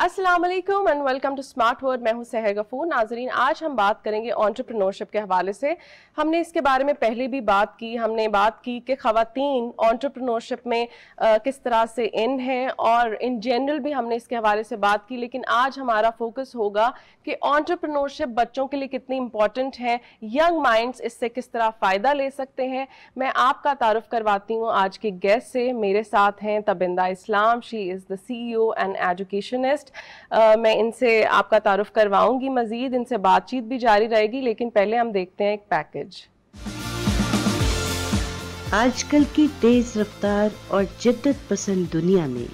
अस्सलाम वालेकुम and welcome to Smart World. मैं हूं सहर गफूर। नाजरीन, आज हम बात करेंगे एंटरप्रेन्योरशिप के हवाले से। हमने इसके बारे में पहले भी बात की। हमने बात की कि ख़वातीन एंटरप्रेन्योरशिप में किस तरह से इन हैं और इन जनरल भी हमने इसके हवाले से बात की। लेकिन आज हमारा फोकस होगा कि एंटरप्रेन्योरशिप बच्चों के लिए कितनी इंपॉर्टेंट है, यंग माइंड्स इससे किस तरह फ़ायदा ले सकते हैं। मैं आपका तारुफ करवाती हूँ आज के गेस्ट से। मेरे साथ हैं Tabinda Islam, she is the CEO and educationist. मैं इनसे आपका तारुफ करवाऊंगी, मजीद इनसे बातचीत भी जारी रहेगी, लेकिन पहले हम देखते हैं एक पैकेज। आजकल की तेज रफ्तार और जिद्दत पसंद दुनिया में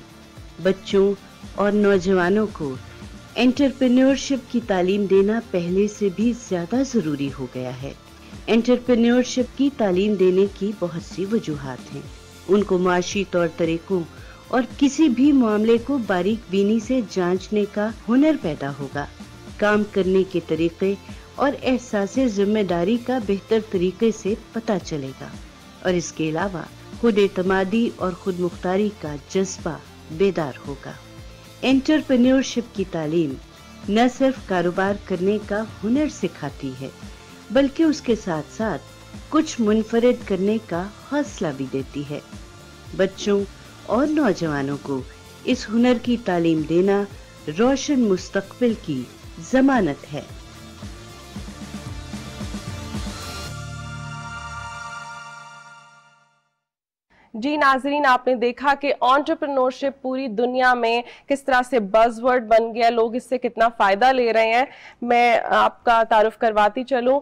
बच्चों और नौजवानों को एंटरप्रेन्योरशिप की तालीम देना पहले से भी ज्यादा जरूरी हो गया है। एंटरप्रेन्योरशिप की तालीम देने की बहुत सी वजूहात हैं। उनको माशी तौर तरीकों और किसी भी मामले को बारीक बीनी से जांचने का हुनर पैदा होगा। काम करने के तरीके और एहसास जिम्मेदारी का बेहतर तरीके से पता चलेगा और इसके अलावा खुद एतमादी और खुद मुख्तारी का जज्बा बेदार होगा। एंटरप्रेन्योरशिप की तालीम न सिर्फ कारोबार करने का हुनर सिखाती है, बल्कि उसके साथ साथ कुछ मुनफरिद करने का हौसला भी देती है। बच्चों और नौजवानों को इस हुनर की तालीम देना रोशन मुस्तकबिल की जमानत है। जी नाजरीन, आपने देखा कि एंटरप्रेन्योरशिप पूरी दुनिया में किस तरह से बज़वर्ड बन गया, लोग इससे कितना फ़ायदा ले रहे हैं। मैं आपका तारुफ करवाती चलूँ।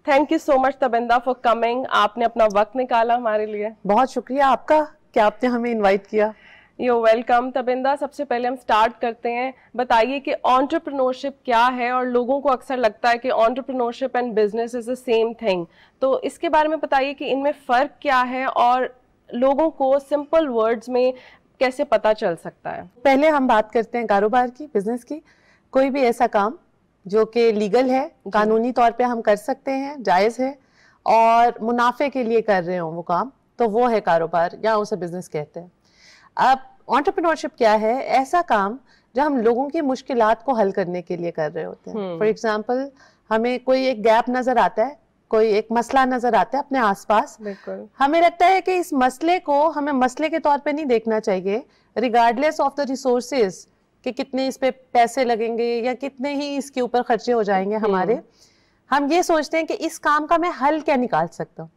Thank you so much Tabinda for coming. आपने अपना वक्त निकाला हमारे लिए। बहुत शुक्रिया आपका कि आपने हमें इनवाइट किया। यो वेलकम। तबिंदा, सबसे पहले हम स्टार्ट करते हैं। बताइए कि एंटरप्रेन्योरशिप क्या है, और लोगों को अक्सर लगता है कि entrepreneurship and business is the same thing. तो इसके बारे में बताइए कि इनमें फ़र्क क्या है और लोगों को सिंपल वर्ड्स में कैसे पता चल सकता है। पहले हम बात करते हैं कारोबार की, बिजनेस की। कोई भी ऐसा काम जो कि लीगल है, कानूनी तौर पे हम कर सकते हैं, जायज़ है और मुनाफे के लिए कर रहे हो वो काम, तो वो है कारोबार या उसे बिजनेस कहते हैं। अब एंटरप्रेन्योरशिप क्या है? ऐसा काम जो हम लोगों की मुश्किलात को हल करने के लिए कर रहे होते हैं। फॉर एग्जांपल, हमें कोई एक गैप नजर आता है, कोई एक मसला नजर आता है अपने आसपास। हमें लगता है कि इस मसले को हमें मसले के तौर पे नहीं देखना चाहिए, रिगार्डलेस ऑफ द रिसोर्सेज कि कितने इस पे पैसे लगेंगे या कितने ही इसके ऊपर खर्चे हो जाएंगे हमारे। हम ये सोचते हैं कि इस काम का मैं हल क्या निकाल सकता हूँ।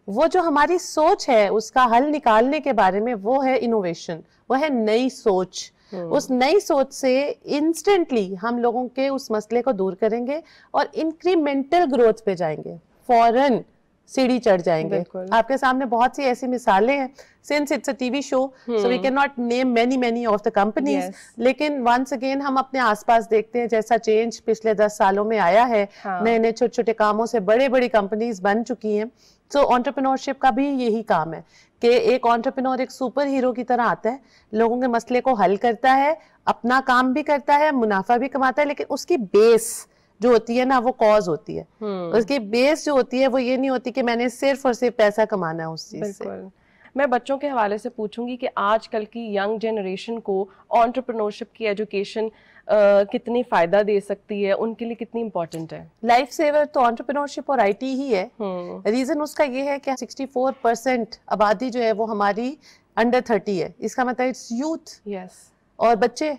वो जो हमारी सोच है उसका हल निकालने के बारे में, वो है इनोवेशन, वो है नई सोच। उस नई सोच से इंस्टेंटली हम लोगों के उस मसले को दूर करेंगे और इंक्रीमेंटल ग्रोथ पे जाएंगे, फौरन सीढ़ी चढ़ जाएंगे। आपके सामने बहुत सी ऐसी मिसालें हैं। Since it's a TV show, so we can not name many of the companies, लेकिन वंस अगेन हम अपने आसपास देखते हैं जैसा चेंज पिछले 10 सालों में आया है। नए नए छोटे छोटे कामों से बड़े बड़ी कंपनीज बन चुकी हैं। सो एंटरप्रेन्योरशिप का भी यही काम है कि एक एंटरप्रेन्योर एक सुपर हीरो की तरह आता है, लोगों के मसले को हल करता है, अपना काम भी करता है, मुनाफा भी कमाता है, लेकिन उसकी बेस जो होती है ना, वो कॉज होती है। उसकी बेस जो होती है वो ये नहीं होती कि मैंने सिर्फ और सिर्फ पैसा कमाना है उस चीज से। मैं बच्चों के हवाले से पूछूंगी कि आजकल की यंग जनरेशन को एंटरप्रेन्योरशिप की एजुकेशन कितनी फायदा दे सकती है, उनके लिए कितनी इंपॉर्टेंट है? लाइफ सेवर तो एंटरप्रेन्योरशिप और IT ही है। रीजन उसका ये है कि 64% आबादी जो है वो हमारी अंडर 30 है। इसका मतलब इट्स यूथ और बच्चे।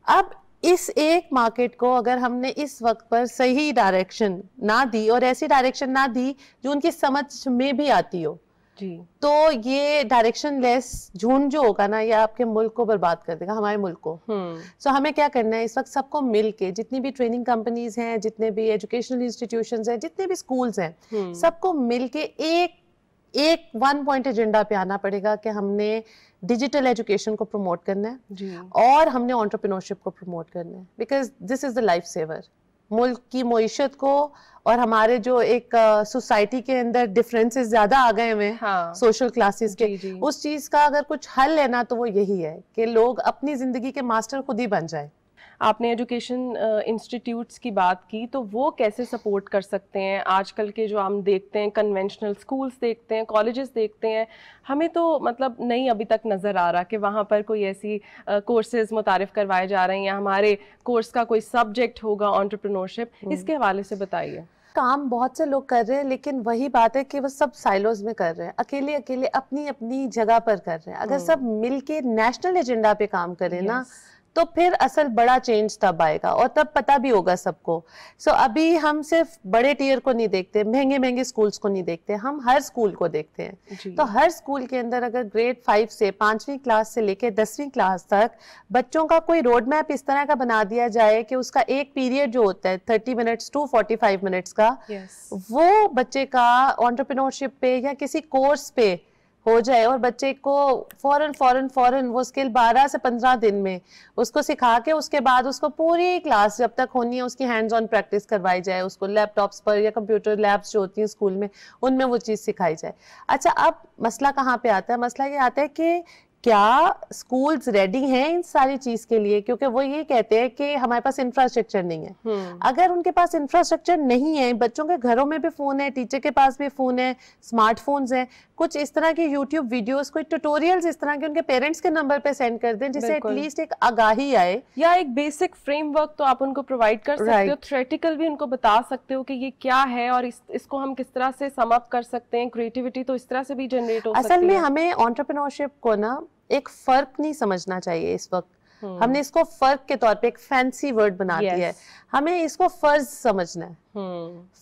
अब इस एक मार्केट को अगर हमने इस वक्त पर सही डायरेक्शन ना दी और ऐसी डायरेक्शन ना दी जो उनकी समझ में भी आती हो जी, तो ये डायरेक्शन लेस झुंड जो होगा ना, ये आपके मुल्क को बर्बाद कर देगा, हमारे मुल्क को। सो हमें क्या करना है इस वक्त? सबको मिल के, जितनी भी ट्रेनिंग कंपनीज हैं, जितने भी एजुकेशनल इंस्टीट्यूशंस हैं, जितने भी स्कूल्स हैं, सबको मिल के एक 1 पॉइंट एजेंडा पे आना पड़ेगा कि हमने डिजिटल एजुकेशन को प्रमोट करना है जी, और हमने एंटरप्रेन्योरशिप को प्रमोट करना है, because this is the life saver. मुल्क की मईशत को और हमारे जो एक सोसाइटी के अंदर डिफरेंसेस ज्यादा आ गए हुए हैं सोशल क्लासेस के, उस चीज का अगर कुछ हल है ना, तो वो यही है कि लोग अपनी जिंदगी के मास्टर खुद ही बन जाए। आपने एजुकेशन इंस्टीट्यूट्स की बात की, तो वो कैसे सपोर्ट कर सकते हैं? आजकल के जो हम देखते हैं कन्वेंशनल स्कूल्स देखते हैं, कॉलेजेस देखते हैं, हमें तो मतलब नहीं अभी तक नज़र आ रहा कि वहाँ पर कोई ऐसी कोर्सेज मुतारिफ करवाए जा रहे हैं या हमारे कोर्स का कोई सब्जेक्ट होगा एंटरप्रेन्योरशिप, इसके हवाले से बताइए। काम बहुत से लोग कर रहे हैं, लेकिन वही बात है कि वो सब साइलोज में कर रहे हैं, अकेले अकेले अपनी अपनी जगह पर कर रहे हैं। अगर सब मिलके नेशनल एजेंडा पे काम करें ना, तो फिर असल बड़ा चेंज तब आएगा और तब पता भी होगा सबको। सो अभी हम सिर्फ बड़े टीयर को नहीं देखते, महंगे महंगे स्कूल्स को नहीं देखते, हम हर स्कूल को देखते हैं। तो हर स्कूल के अंदर अगर ग्रेड 5 से 5वीं क्लास से लेके 10वीं क्लास तक बच्चों का कोई रोड मैप इस तरह का बना दिया जाए कि उसका एक पीरियड जो होता है 30 मिनट्स टू 45 मिनट्स का, वो बच्चे का एंटरप्रेन्योरशिप पे या किसी कोर्स पे हो जाए और बच्चे को फौरन वो स्किल 12 से 15 दिन में उसको सिखा के उसके बाद उसको पूरी क्लास जब तक होनी है उसकी हैंड्स ऑन प्रैक्टिस करवाई जाए, उसको लैपटॉप्स पर या कंप्यूटर लैब्स जो होती हैं स्कूल में उनमें वो चीज़ सिखाई जाए। अच्छा, अब मसला कहाँ पे आता है? मसला ये आता है कि क्या स्कूल्स रेडी हैं इन सारी चीज के लिए? क्योंकि वो ये कहते हैं कि हमारे पास इंफ्रास्ट्रक्चर नहीं है। अगर उनके पास इंफ्रास्ट्रक्चर नहीं है, बच्चों के घरों में भी फोन है, टीचर के पास भी फोन है, स्मार्टफोन्स हैं, कुछ इस तरह के यूट्यूब वीडियोस, कोई ट्यूटोरियल्स इस तरह के उनके पेरेंट्स के नंबर पे सेंड कर दें जिससे एटलीस्ट एक आगाही आए, या एक बेसिक फ्रेमवर्क तो आप उनको प्रोवाइड कर सकते हो, थ्योरेटिकल भी उनको बता सकते हो कि ये क्या है और इसको हम किस तरह से सम अप कर सकते हैं। क्रिएटिविटी तो इस तरह से भी जनरेट हो सकती है। असल में हमें एंटरप्रेन्योरशिप को ना एक फर्क नहीं समझना चाहिए इस वक्त। हमने इसको फर्क के तौर पे एक फैंसी वर्ड बना दिया है। हमें इसको फर्ज समझना है,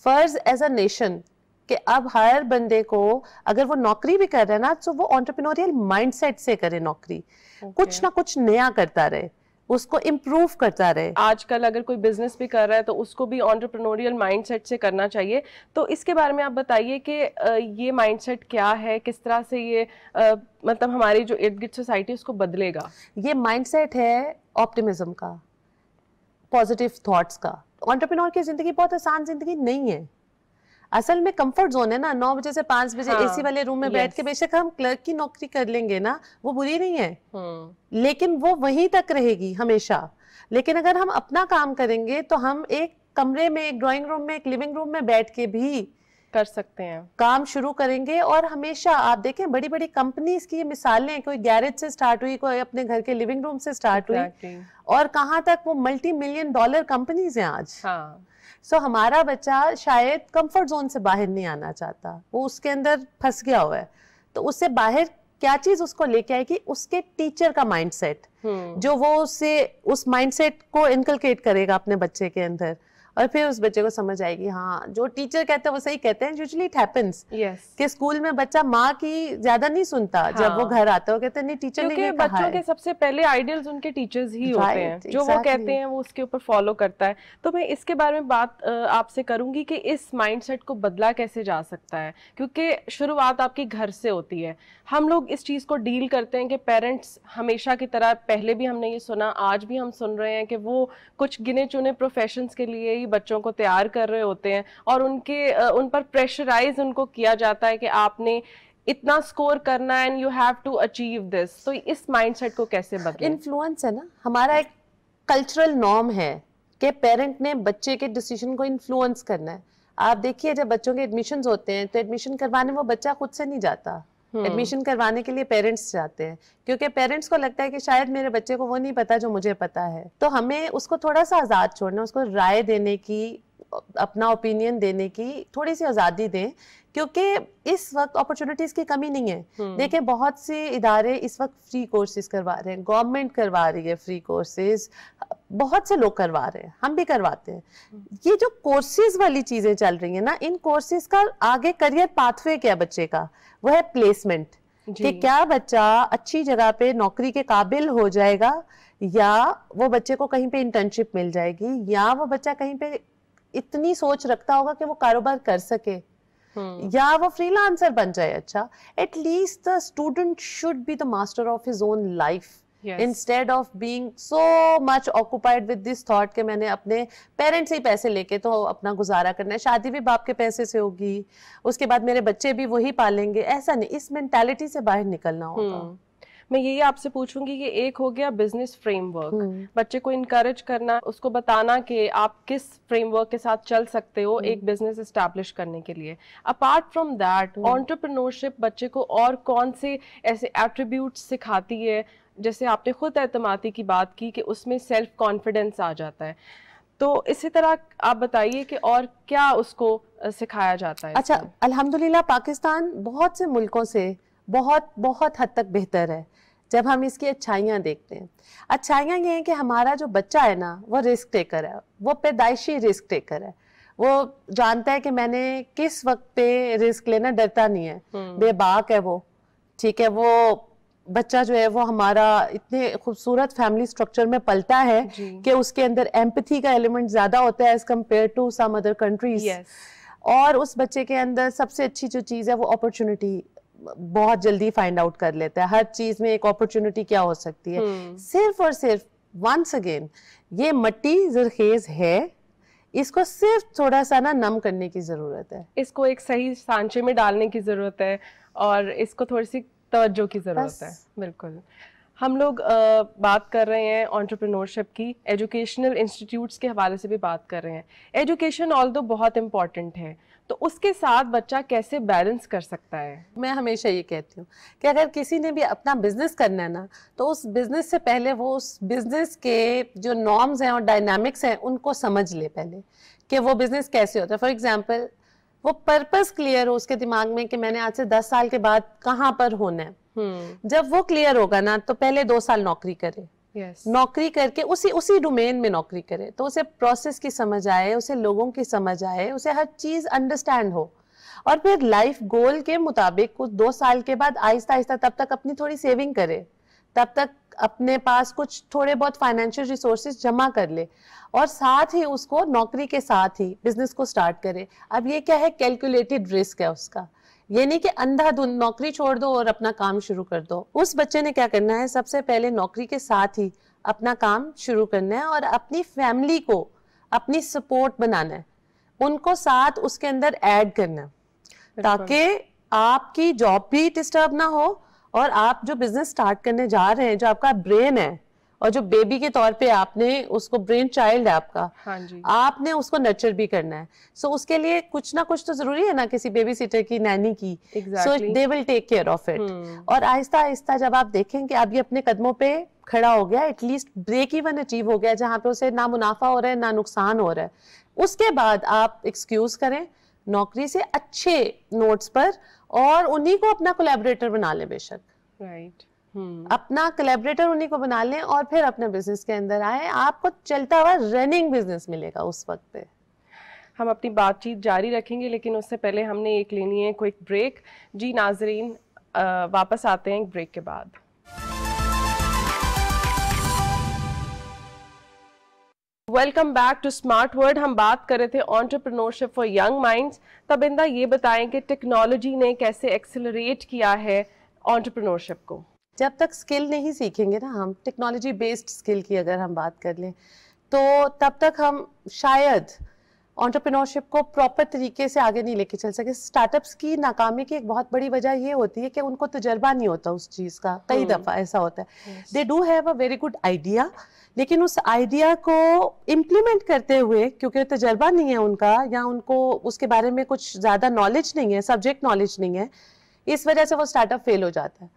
फर्ज एज अ नेशन, कि अब हर बंदे को अगर वो नौकरी भी कर रहा है ना, तो वो एंटरप्रेन्योरियल माइंडसेट से करे नौकरी, कुछ ना कुछ नया करता रहे, उसको इम्प्रूव करता रहे। आजकल अगर कोई बिजनेस भी कर रहा है तो उसको भी एंटरप्रेन्योरियल माइंडसेट से करना चाहिए। तो इसके बारे में आप बताइए कि ये माइंडसेट क्या है, किस तरह से ये मतलब हमारी जो इर्द गिर्द सोसाइटी उसको बदलेगा? ये माइंडसेट है ऑप्टिमिज्म का, पॉजिटिव थॉट्स का। एंटरप्रेन्योर की जिंदगी बहुत आसान जिंदगी नहीं है। असल में कंफर्ट जोन है ना, 9 बजे से 5 बजे एसी वाले रूम में बैठ के बेशक हम क्लर्क की नौकरी कर लेंगे ना, वो बुरी नहीं है, लेकिन वो वहीं तक रहेगी हमेशा। लेकिन अगर हम अपना काम करेंगे तो हम एक कमरे में, एक ड्राइंग रूम में, एक लिविंग रूम में बैठ के भी कर सकते हैं, काम शुरू करेंगे। और हमेशा आप देखें बड़ी बड़ी कंपनीज की ये मिसालें, कोई गैरेज से स्टार्ट हुई, कोई अपने घर के लिविंग रूम से स्टार्ट हुई, और कहाँ तक वो $multi-million कंपनीज हैं आज। सो हमारा बच्चा शायद कंफर्ट जोन से बाहर नहीं आना चाहता, वो उसके अंदर फंस गया हुआ है। तो उससे बाहर क्या चीज उसको लेके आएगी? उसके टीचर का माइंडसेट, जो वो उससे उस माइंडसेट को इनकलकेट करेगा अपने बच्चे के अंदर, और फिर उस बच्चे को समझ आएगी हाँ जो टीचर कहते हैं वो सही कहते हैं। यूजुअली इट हैपेंस कि स्कूल में बच्चा माँ की ज्यादा नहीं सुनता, जब वो घर आता है वो कहते हैं नहीं टीचर ने ये कहा है। बच्चों के सबसे पहले आइडियल्स उनके टीचर्स ही होते हैं, जो वो कहते हैं वो उसके ऊपर फॉलो करता है। तो मैं इसके बारे में बात आपसे करूंगी कि इस माइंडसेट को बदला कैसे जा सकता है, क्योंकि शुरुआत आपकी घर से होती है। हम लोग इस चीज को डील करते हैं कि पेरेंट्स हमेशा की तरह, पहले भी हमने ये सुना, आज भी हम सुन रहे हैं कि वो कुछ गिने चुने प्रोफेशंस के लिए बच्चों को तैयार कर रहे होते हैं और उन पर प्रेशराइज उनको किया जाता है कि आपने इतना स्कोर करना है and you have to achieve this. तो इस माइंडसेट को कैसे बदलें? इन्फ्लुएंस है ना, हमारा एक कल्चरल नॉर्म है कि पेरेंट ने बच्चे के डिसीजन को इन्फ्लुएंस करना है। आप देखिए जब बच्चों के एडमिशंस होते हैं तो एडमिशन करवाने वो बच्चा खुद से नहीं जाता, एडमिशन करवाने के लिए पेरेंट्स जाते हैं, क्योंकि पेरेंट्स को लगता है कि शायद मेरे बच्चे को वो नहीं पता जो मुझे पता है। तो हमें उसको थोड़ा सा आजाद छोड़ना, उसको राय देने की, अपना ओपिनियन देने की थोड़ी सी आजादी दें, क्योंकि इस वक्त अपॉर्चुनिटीज की कमी नहीं है। देखिए बहुत से इदारे इस वक्त फ्री कोर्सेज करवा रहे हैं, गवर्नमेंट करवा रही है फ्री कोर्सेज, बहुत से लोग करवा रहे हैं, हम भी करवाते हैं। ये जो कोर्सेज वाली चीजें चल रही है ना, इन कोर्सेज का आगे करियर पाथवे क्या बच्चे का, वो है प्लेसमेंट, कि क्या बच्चा अच्छी जगह पे नौकरी के काबिल हो जाएगा, या वो बच्चे को कहीं पे इंटर्नशिप मिल जाएगी, या वो बच्चा कहीं पे इतनी सोच रखता होगा कि वो कारोबार कर सके, या वो फ्रीलांसर बन जाए। अच्छा, at least the student should be the master of his own life, instead of being so much occupied with this thought कि मैंने अपने पेरेंट्स से ही पैसे लेके तो अपना गुजारा करना है, शादी भी बाप के पैसे से होगी, उसके बाद मेरे बच्चे भी वही पालेंगे। ऐसा नहीं, इस मेंटालिटी से बाहर निकलना होगा। मैं यही आपसे पूछूंगी कि एक हो गया बिजनेस फ्रेमवर्क, बच्चे को इनकरेज करना, उसको बताना कि आप किस फ्रेमवर्क के साथ चल सकते हो एक बिजनेस एस्टैब्लिश करने के लिए। अपार्ट फ्रॉम दैट एंटरप्रेन्योरशिप बच्चे को और कौन से ऐसे एट्रीब्यूट्स सिखाती है? जैसे आपने खुद एतमादी की बात की कि उसमें सेल्फ कॉन्फिडेंस आ जाता है, तो इसी तरह आप बताइए कि और क्या उसको सिखाया जाता है? अच्छा, अल्हम्दुलिल्लाह पाकिस्तान बहुत से मुल्कों से बहुत बहुत हद तक बेहतर है जब हम इसकी अच्छाइयाँ देखते हैं। अच्छाइयाँ ये हैं कि हमारा जो बच्चा है ना वो रिस्क टेकर है, वो पैदाइशी रिस्क टेकर है, वो जानता है कि मैंने किस वक्त पे रिस्क लेना, डरता नहीं है, बेबाक है वो, ठीक है। वो बच्चा जो है वो हमारा इतने खूबसूरत फैमिली स्ट्रक्चर में पलता है कि उसके अंदर एम्पैथी का एलिमेंट ज्यादा होता है as compare to some other countries. और उस बच्चे के अंदर सबसे अच्छी जो चीज है वो अपॉर्चुनिटी बहुत जल्दी फाइंड आउट कर लेता है। हर चीज में एक अपॉर्चुनिटी क्या हो सकती है। सिर्फ और सिर्फ वंस अगेन ये मट्टी जरखेज है, इसको सिर्फ थोड़ा सा ना नम करने की जरूरत है, इसको एक सही सांचे में डालने की जरूरत है और इसको थोड़ी सी तवज्जो की जरूरत है। बिल्कुल। हम लोग बात कर रहे हैं एंटरप्रेन्योरशिप की, एजुकेशनल इंस्टीट्यूट्स के हवाले से भी बात कर रहे हैं। एजुकेशन ऑल्दो बहुत इम्पॉर्टेंट है, तो उसके साथ बच्चा कैसे बैलेंस कर सकता है? मैं हमेशा ये कहती हूँ कि अगर किसी ने भी अपना बिजनेस करना है ना, तो उस बिजनेस से पहले वो उस बिजनेस के जो नॉर्म्स हैं और डायनामिक्स हैं उनको समझ ले पहले, कि वो बिजनेस कैसे होता है। फॉर एग्जाम्पल वो पर्पस क्लियर हो उसके दिमाग में कि मैंने आज से 10 साल के बाद कहाँ पर होना है। जब वो क्लियर होगा ना तो पहले 2 साल नौकरी करे। नौकरी करके उसी डोमेन में नौकरी करे तो उसे प्रोसेस की समझ आए, उसे लोगों की समझ आए, उसे हर चीज अंडरस्टैंड हो, और फिर लाइफ गोल के मुताबिक कुछ 2 साल के बाद आहिस्ता आहिस्ता तब तक अपनी थोड़ी सेविंग करे, तब तक अपने पास कुछ थोड़े बहुत फाइनेंशियल रिसोर्सेज जमा कर ले, और साथ ही उसको नौकरी के साथ ही बिजनेस को स्टार्ट करे। अब ये क्या है, कैलकुलेटेड रिस्क है उसका, ये नहीं कि अंधाधुंध नौकरी छोड़ दो और अपना काम शुरू कर दो। उस बच्चे ने क्या करना है, सबसे पहले नौकरी के साथ ही अपना काम शुरू करना है और अपनी फैमिली को अपनी सपोर्ट बनाना है, उनको साथ उसके अंदर ऐड करना है, ताकि आपकी जॉब भी डिस्टर्ब ना हो और आप जो बिजनेस स्टार्ट करने जा रहे हैं, जो आपका ब्रेन है और जो बेबी के तौर पे आपने उसको, ब्रेन चाइल्ड है आपका, हाँ जी, आपने उसको नर्चर भी करना है। सो उसके लिए कुछ ना कुछ तो जरूरी है ना, किसी बेबी सिटर की, नैनी की। So they will take care of it. और आहिस्ता आहिस्ता जब आप देखें कि अब ये अपने कदमों पे खड़ा हो गया, एटलीस्ट ब्रेक इवन अचीव हो गया, जहां पे उसे ना मुनाफा हो रहा है ना नुकसान हो रहा है, उसके बाद आप एक्सक्यूज करें नौकरी से अच्छे नोट्स पर और उन्हीं को अपना कोलैबोरेटर बना लें। बेशक राइट, अपना कोलैबोरेटर उन्हीं को बना लें और फिर अपने बिजनेस के अंदर आए, आपको चलता हुआ रनिंग बिजनेस मिलेगा उस वक्त पे। हम अपनी बातचीत जारी रखेंगे, लेकिन उससे पहले हमने एक लेनी है क्विक ब्रेक। जी नाजरीन, वापस आते हैं एक ब्रेक के बाद। Welcome back to Smart World. हम बात कर रहे थे entrepreneurship for young minds. Tabinda, ये बताएं कि टेक्नोलॉजी ने कैसे एक्सेलरेट किया है एंटरप्रेन्योरशिप को? जब तक स्किल नहीं सीखेंगे ना हम, टेक्नोलॉजी बेस्ड स्किल की अगर हम बात कर लें, तो तब तक हम शायद एंटरप्रेन्योरशिप को प्रॉपर तरीके से आगे नहीं लेके चल सके। स्टार्टअप्स की नाकामी की एक बहुत बड़ी वजह ये होती है कि उनको तजुर्बा नहीं होता उस चीज़ का। कई दफ़ा ऐसा होता है, they do have a very good idea, लेकिन उस आइडिया को इम्प्लीमेंट करते हुए, क्योंकि तजुर्बा नहीं है उनका या उनको उसके बारे में कुछ ज़्यादा नॉलेज नहीं है, सब्जेक्ट नॉलेज नहीं है, इस वजह से वो स्टार्टअप फेल हो जाता है।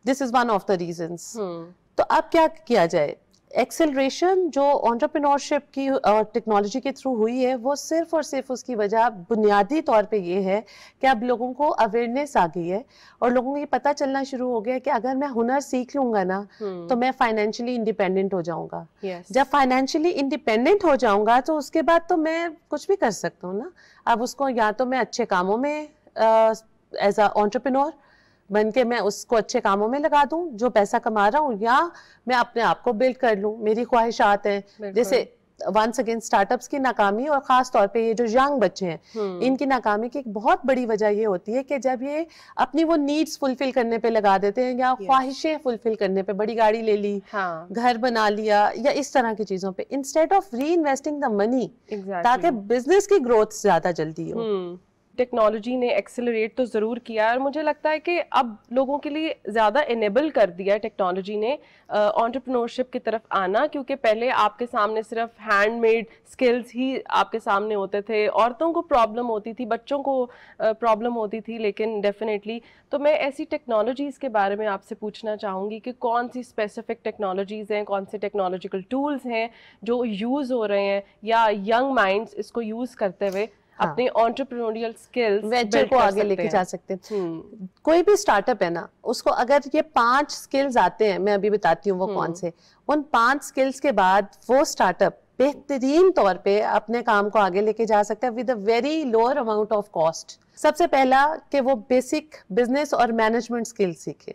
This is one of the reasons. तो अब क्या किया जाए? एक्सेलरेशन जो एंटरप्रेन्योरशिप की टेक्नोलॉजी के थ्रू हुई है, वो सिर्फ और सिर्फ उसकी वजह बुनियादी तौर पे ये है कि अब लोगों को अवेयरनेस आ गई है और लोगों को ये पता चलना शुरू हो गया कि अगर मैं हुनर सीख लूंगा ना तो मैं फाइनेंशियली इंडिपेंडेंट हो जाऊंगा। जब फाइनेंशियली इंडिपेंडेंट हो जाऊंगा तो उसके बाद तो मैं कुछ भी कर सकता हूँ ना। अब उसको या तो मैं अच्छे कामों में एज अ एंटरप्रेन्योर बन के मैं उसको अच्छे कामों में लगा दूं जो पैसा कमा रहा हूं, या मैं अपने आप को बिल्ड कर लूं। मेरी ख्वाहिशात हैं, जैसे वंस अगेन स्टार्टअप्स की नाकामी और खास तौर पे ये जो यंग बच्चे हैं इनकी नाकामी की एक बहुत बड़ी वजह ये होती है कि जब ये अपनी वो नीड्स फुलफिल करने पे लगा देते हैं या ख्वाहिशें फुलफिल करने पे, बड़ी गाड़ी ले ली, घर बना लिया या इस तरह की चीजों पे, इंस्टेड ऑफ री इन्वेस्टिंग द मनी ताकि बिजनेस की ग्रोथ ज्यादा जल्दी हो, टेक्नोलॉजी ने एक्सेलरेट तो ज़रूर किया है, और मुझे लगता है कि अब लोगों के लिए ज़्यादा इनेबल कर दिया है टेक्नोलॉजी ने एंटरप्रेन्योरशिप की तरफ आना, क्योंकि पहले आपके सामने सिर्फ हैंडमेड स्किल्स ही आपके सामने होते थे, औरतों को प्रॉब्लम होती थी, बच्चों को प्रॉब्लम होती थी, लेकिन डेफिनेटली तो मैं ऐसी टेक्नोलॉजीज़ के बारे में आपसे पूछना चाहूँगी कि कौन सी स्पेसिफिक टेक्नोलॉजीज़ हैं, कौन से टेक्नोलॉजिकल टूल्स हैं जो यूज़ हो रहे हैं, या यंग माइंड्स इसको यूज़ करते हुए अपने एंटरप्रेन्योरियल स्किल्स वेंचर को आगे लेके जा सकते हैं। कोई भी स्टार्टअप है ना, उसको अगर ये 5 स्किल्स आते हैं, मैं अभी बताती हूँ वो कौन से, उन 5 स्किल्स के बाद वो स्टार्टअप बेहतरीन तौर पे अपने काम को आगे लेके जा सकता है with a very lower amount of cost. सबसे पहला कि वो बेसिक बिजनेस और मैनेजमेंट स्किल्स सीखे।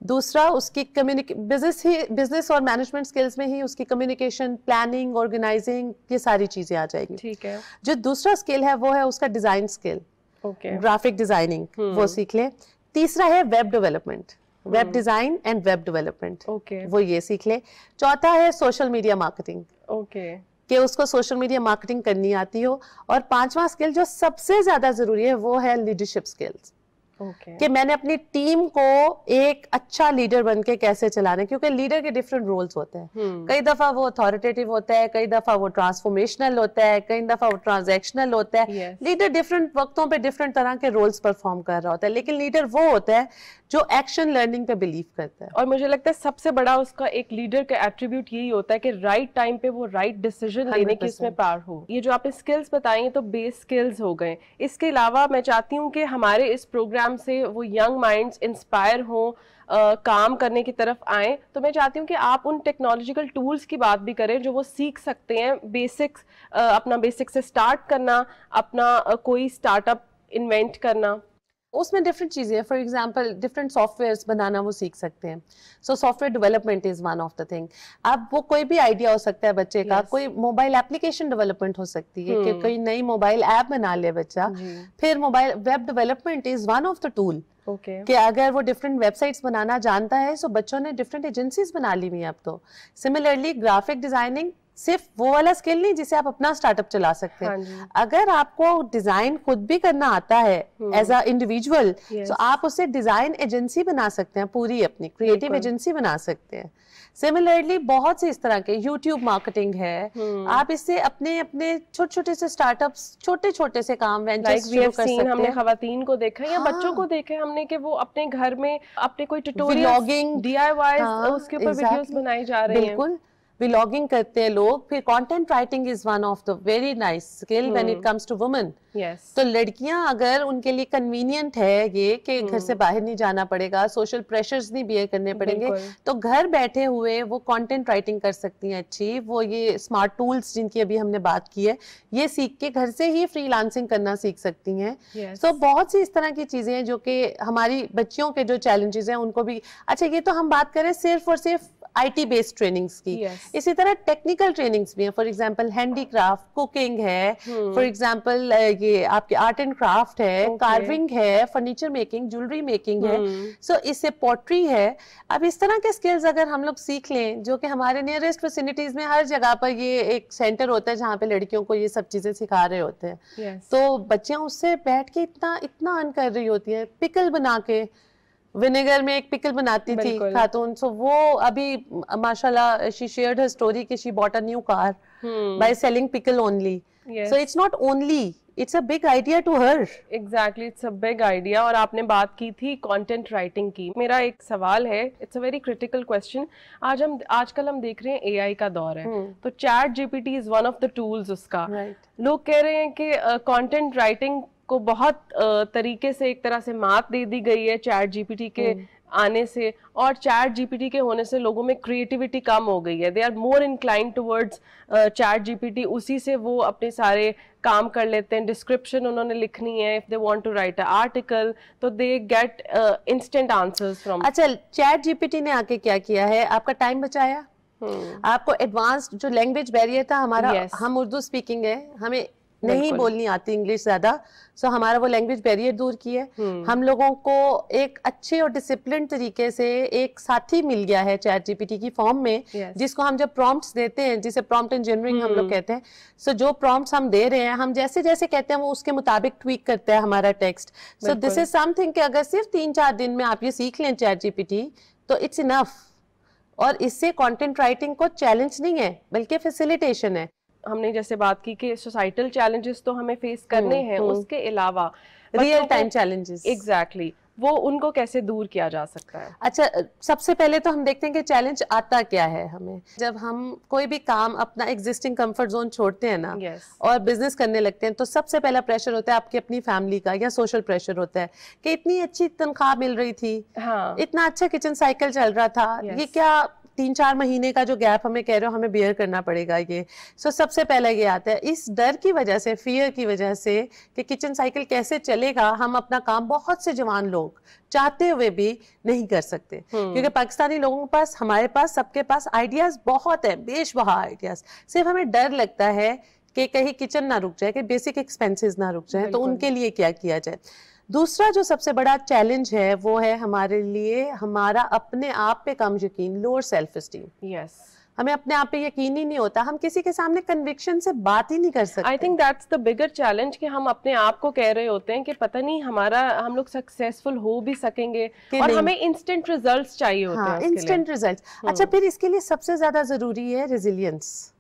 दूसरा, उसकी बिजनेस और मैनेजमेंट स्किल्स में ही उसकी कम्युनिकेशन, प्लानिंग, ऑर्गेनाइजिंग, ये सारी चीजें आ जाएगी। ठीक है। जो दूसरा स्किल है वो है उसका डिजाइन स्किल, ग्राफिक डिजाइनिंग, वो सीख ले। तीसरा है web development, web design and web development, वो ये सीख ले। चौथा है सोशल मीडिया मार्केटिंग, कि उसको सोशल मीडिया मार्केटिंग करनी आती हो। और 5वां स्किल जो सबसे ज्यादा जरूरी है वो है लीडरशिप स्किल्स, कि मैंने अपनी टीम को एक अच्छा लीडर बन के कैसे चलाना है, क्योंकि लीडर के डिफरेंट रोल्स होते हैं। कई दफा वो अथॉरिटेटिव होता है, कई दफा वो ट्रांसफॉर्मेशनल होता है, कई दफा वो ट्रांजैक्शनल होता है। लीडर डिफरेंट वक्तों पे डिफरेंट तरह के रोल्स परफॉर्म कर रहा होता है, लेकिन लीडर वो होता है जो एक्शन लर्निंग पे बिलीव करता है। और मुझे लगता है सबसे बड़ा उसका एक लीडर का एट्रीब्यूट यही होता है कि राइट टाइम पे वो राइट डिसीजन लेने की इसमें पावर हो। ये जो आपने स्किल्स बताई तो बेस स्किल्स हो गए। इसके अलावा मैं चाहती हूँ कि हमारे इस प्रोग्राम से वो यंग माइंड्स इंस्पायर हो, काम करने की तरफ आए। तो मैं चाहती हूँ कि आप उन टेक्नोलॉजिकल टूल्स की बात भी करें जो वो सीख सकते हैं। बेसिक्स, अपना बेसिक से स्टार्ट करना, अपना कोई स्टार्टअप इन्वेंट करना, उसमें डिफरेंट चीजें हैं। फॉर एग्जांपल डिफरेंट सॉफ्टवेयर्स बनाना वो सीख सकते हैं। So software development is one of the thing. अब वो कोई भी आइडिया हो सकता है बच्चे का, कोई मोबाइल एप्लीकेशन डेवलपमेंट हो सकती है कि कोई नई मोबाइल ऐप बना ले बच्चा। फिर mobile web development is one of the tool, कि अगर वो डिफरेंट वेबसाइट्स बनाना जानता है, सो बच्चों ने डिफरेंट एजेंसीज बना ली हुई हैं अब तो। सिमिलरली ग्राफिक डिजाइनिंग सिर्फ वो वाला स्किल नहीं जिसे आप अपना स्टार्टअप चला सकते हैं। अगर आपको डिजाइन खुद भी करना आता है एज अ इंडिविजुअल, तो आप उससे डिजाइन एजेंसी बना सकते हैं, पूरी अपनी क्रिएटिव एजेंसी बना सकते हैं। सिमिलरली बहुत से इस तरह के यूट्यूब मार्केटिंग है, आप इससे अपने अपने छोटे छोटे से स्टार्टअप्स, छोटे छोटे से काम वेंचर्स शुरू कर सकते हैं। हमने खवातीन को देखा या बच्चों को देखा हमने कि वो अपने घर में अपने कोई ट्यूटोरियल, DIY उसके ऊपर वीडियोस बनाई जा रही हैं। बिल्कुल, व्लॉगिंग करते हैं लोग। फिर content writing is one of the very nice skill when it comes to women. तो लड़कियां, अगर उनके लिए कन्वीनियंट है ये कि घर से बाहर नहीं जाना पड़ेगा, सोशल प्रेशर्स नहीं बियर करने पड़ेंगे, तो घर बैठे हुए वो कंटेंट राइटिंग कर सकती हैं अच्छी। वो ये स्मार्ट टूल्स जिनकी अभी हमने बात की है, ये सीख के घर से ही फ्रीलांसिंग करना सीख सकती हैं। तो बहुत सी इस तरह की चीजें हैं जो कि हमारी बच्चियों के जो चैलेंजेस हैं उनको भी। अच्छा, ये तो हम बात करें सिर्फ और सिर्फ IT बेस्ड ट्रेनिंग्स की। इसी तरह टेक्निकल ट्रेनिंग्स भी हैं। फॉर एग्जांपल हैंडीक्राफ्ट, कुकिंग है, फॉर एग्जांपल ये आपके आर्ट एंड क्राफ्ट है, कार्विंग है, फर्नीचर मेकिंग, ज्वेलरी मेकिंग है, सो इससे पोट्री है। अब इस तरह के स्किल्स अगर हम लोग सीख लें, जो कि हमारे नियरेस्ट विसिनिटीज में हर जगह पर ये एक सेंटर होता है जहाँ पे लड़कियों को ये सब चीजें सिखा रहे होते हैं। तो बच्चियां उससे बैठ के इतना इतना अर्न कर रही होती है। पिकल बना के, विनेगर में एक पिकल बनाती थी खातून, सो वो अभी माशाल्लाह शी शेयर्ड हर स्टोरी कि she bought a new car by selling pickle only. So it's not only, it's a big idea to her. Exactly, it's a big idea. और आपने बात की थी कंटेंट राइटिंग की। मेरा एक सवाल है, it's a very critical question. आजकल हम देख रहे हैं AI का दौर है, तो ChatGPT is one of the tools उसका। लोग कह रहे हैं कि कंटेंट राइटिंग को बहुत तरीके से एक तरह से मात दे दी गई है ChatGPT के आने से, और ChatGPT के होने से लोगों में क्रिएटिविटी कम हो गई है। They are more inclined towards ChatGPT, उसी से वो अपने सारे काम कर लेते हैं। डिस्क्रिप्शन उन्होंने लिखनी है, if they want to write a article, तो they get instant answers from. अच्छा, ChatGPT ने आके क्या किया है, आपका टाइम बचाया। आपको एडवांस्ड जो लैंग्वेज बैरियर था हमारा, हम उर्दू स्पीकिंग है, हमें नहीं बोलनी आती इंग्लिश ज्यादा, सो हमारा वो लैंग्वेज बैरियर दूर की है। हम लोगों को एक अच्छे और डिसिप्लिन तरीके से एक साथी मिल गया है चैट जीपीटी की फॉर्म में, जिसको हम जब प्रॉम्प्ट्स देते हैं, जिसे प्रॉम्प्ट इंजीनियरिंग हम लोग कहते हैं, सो जो प्रॉम्प्ट्स हम दे रहे हैं, हम जैसे जैसे कहते हैं वो उसके मुताबिक ट्वीक करता है हमारा text. So this is something कि अगर सिर्फ 3-4 दिन में आप ये सीख लें चैट जीपीटी, तो इट्स इनफ। और इससे कंटेंट राइटिंग को चैलेंज नहीं है बल्कि फैसिलिटेशन है। हमने जैसे बात की कि सोसाइटल चैलेंजेस तो हमें फेस करने हैं, उसके अलावा रियल टाइम चैलेंजेस, एग्जैक्टली, वो उनको कैसे दूर किया जा सकता है? अच्छा, सबसे पहले तो हम देखते हैं कि चैलेंज आता क्या है हमें। जब हम कोई भी काम अपना एग्जिस्टिंग कंफर्ट जोन छोड़ते हैं ना, और बिजनेस करने लगते हैं, तो सबसे पहला प्रेशर होता है आपकी अपनी फैमिली का या सोशल प्रेशर होता है कि इतनी अच्छी तनख्वाह मिल रही थी, इतना अच्छा किचन साइकिल चल रहा था, ये क्या 3-4 महीने का जो गैप हमें कह रहे हो हमें बियर करना पड़ेगा ये। सो सबसे पहले ये आता है, इस डर की वजह से, फियर की वजह से कि किचन साइकिल कैसे चलेगा, हम अपना काम बहुत से जवान लोग चाहते हुए भी नहीं कर सकते। क्योंकि पाकिस्तानी लोगों के पास, हमारे पास, सबके पास आइडियाज बहुत है, बेशबहा आइडियाज, सिर्फ हमें डर लगता है कि कहीं किचन ना रुक जाए, कि बेसिक एक्सपेंसेस ना रुक जाए, तो उनके लिए क्या किया जाए। दूसरा जो सबसे बड़ा चैलेंज है वो है हमारे लिए हमारा अपने आप पे कम यकीन, लोअर सेल्फ एस्टीम। यस, हमें अपने आप पे यकीन ही नहीं होता, हम किसी के सामने कन्विक्शन से बात ही नहीं कर सकते। I think that's the bigger challenge कि हम अपने आप को कह रहे होते हैं कि पता नहीं हम लोग सक्सेसफुल हो भी सकेंगे, और हमें इंस्टेंट रिजल्ट्स चाहिए होते हैं। Instant results. अच्छा, फिर इसके लिए सबसे ज्यादा जरूरी है रेजिलियंस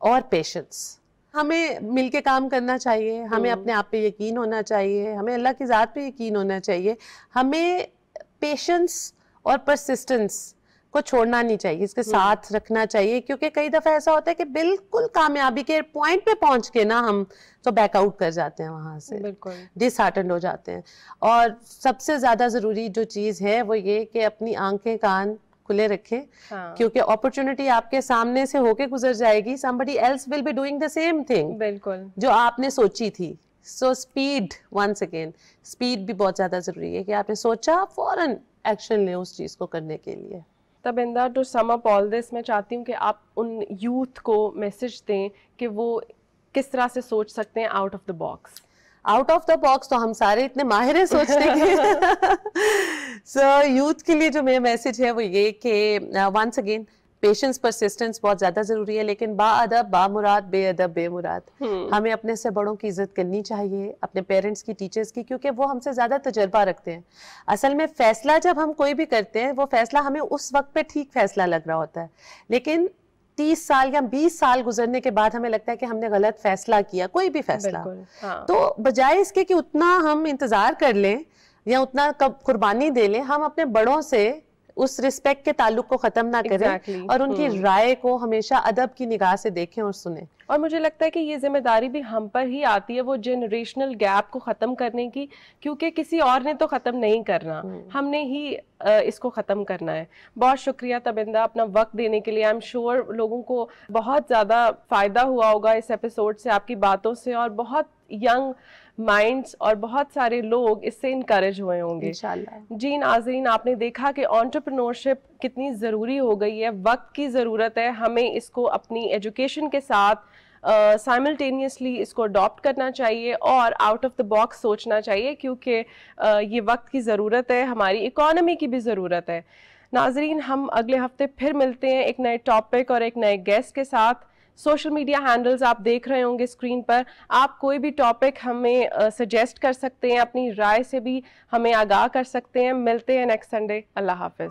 और पेशेंस। हमें मिलके काम करना चाहिए, हमें अपने आप पे यकीन होना चाहिए, हमें अल्लाह की ज़ात पे यकीन होना चाहिए, हमें पेशेंस और परसिस्टेंस को छोड़ना नहीं चाहिए, इसके साथ रखना चाहिए। क्योंकि कई दफ़ा ऐसा होता है कि बिल्कुल कामयाबी के पॉइंट पे पहुंच के ना हम तो बैकआउट कर जाते हैं, वहां से डिसहार्टेंड हो जाते हैं। और सबसे ज़्यादा ज़रूरी जो चीज़ है वो ये कि अपनी आंखें कान खुले रखें, क्योंकि अपॉर्चुनिटी आपके सामने से होके गुजर जाएगी, somebody else will be doing the same thing, बिल्कुल, जो आपने सोची थी। So speed, once again, speed भी बहुत ज्यादा जरूरी है कि आपने सोचा, फौरन एक्शन लें उस चीज को करने के लिए। Tabinda, to sum up all this, मैं चाहती हूँ कि आप उन यूथ को मैसेज दें कि वो किस तरह से सोच सकते हैं out of the box. Out of the box तो हम सारे इतने माहिर हैं सोचने के। सो यूथ के लिए जो मेरा मैसेज है वो ये कि वंस अगेन पेशेंस, परसिस्टेंस बहुत ज्यादा जरूरी है, लेकिन बाअदब बामुराद, बेअदब बेमुराद। हमें अपने से बड़ों की इज्जत करनी चाहिए, अपने पेरेंट्स की, टीचर्स की, क्योंकि वो हमसे ज्यादा तजर्बा रखते हैं। असल में फैसला जब हम कोई भी करते हैं, वो फैसला हमें उस वक्त पे ठीक फैसला लग रहा होता है, लेकिन 30 साल या 20 साल गुजरने के बाद हमें लगता है कि हमने गलत फैसला किया, कोई भी फैसला। तो बजाय इसके कि उतना हम इंतजार कर लें या उतना कुर्बानी दे लें, हम अपने बड़ों से उस रिस्पेक्ट के ताल्लुक को खत्म ना करें, और उनकी राय को हमेशा अदब की निगाह से देखें और सुने। और मुझे लगता है कि ये जिम्मेदारी भी हम पर ही आती है, वो जनरेशनल गैप को ख़त्म करने की, क्योंकि किसी और ने तो ख़त्म नहीं करना, हमने ही इसको ख़त्म करना है। बहुत शुक्रिया तबिंदा अपना वक्त देने के लिए। आई एम श्योर लोगों को बहुत ज़्यादा फ़ायदा हुआ होगा इस एपिसोड से, आपकी बातों से, और बहुत यंग माइंड्स और बहुत सारे लोग इससे इनकरेज हुए होंगे इंशाल्लाह। जी नाज़रीन, आपने देखा कि एंटरप्रेन्योरशिप कितनी ज़रूरी हो गई है, वक्त की ज़रूरत है, हमें इसको अपनी एजुकेशन के साथ साइमल्टेनियसली इसको अडॉप्ट करना चाहिए और आउट ऑफ द बॉक्स सोचना चाहिए, क्योंकि ये वक्त की ज़रूरत है, हमारी इकोनॉमी की भी ज़रूरत है। नाज़रीन, हम अगले हफ्ते फिर मिलते हैं एक नए टॉपिक और एक नए गेस्ट के साथ। सोशल मीडिया हैंडल्स आप देख रहे होंगे स्क्रीन पर, आप कोई भी टॉपिक हमें सजेस्ट कर सकते हैं, अपनी राय से भी हमें आगाह कर सकते हैं। मिलते हैं नेक्स्ट संडे। अल्लाह हाफिज़।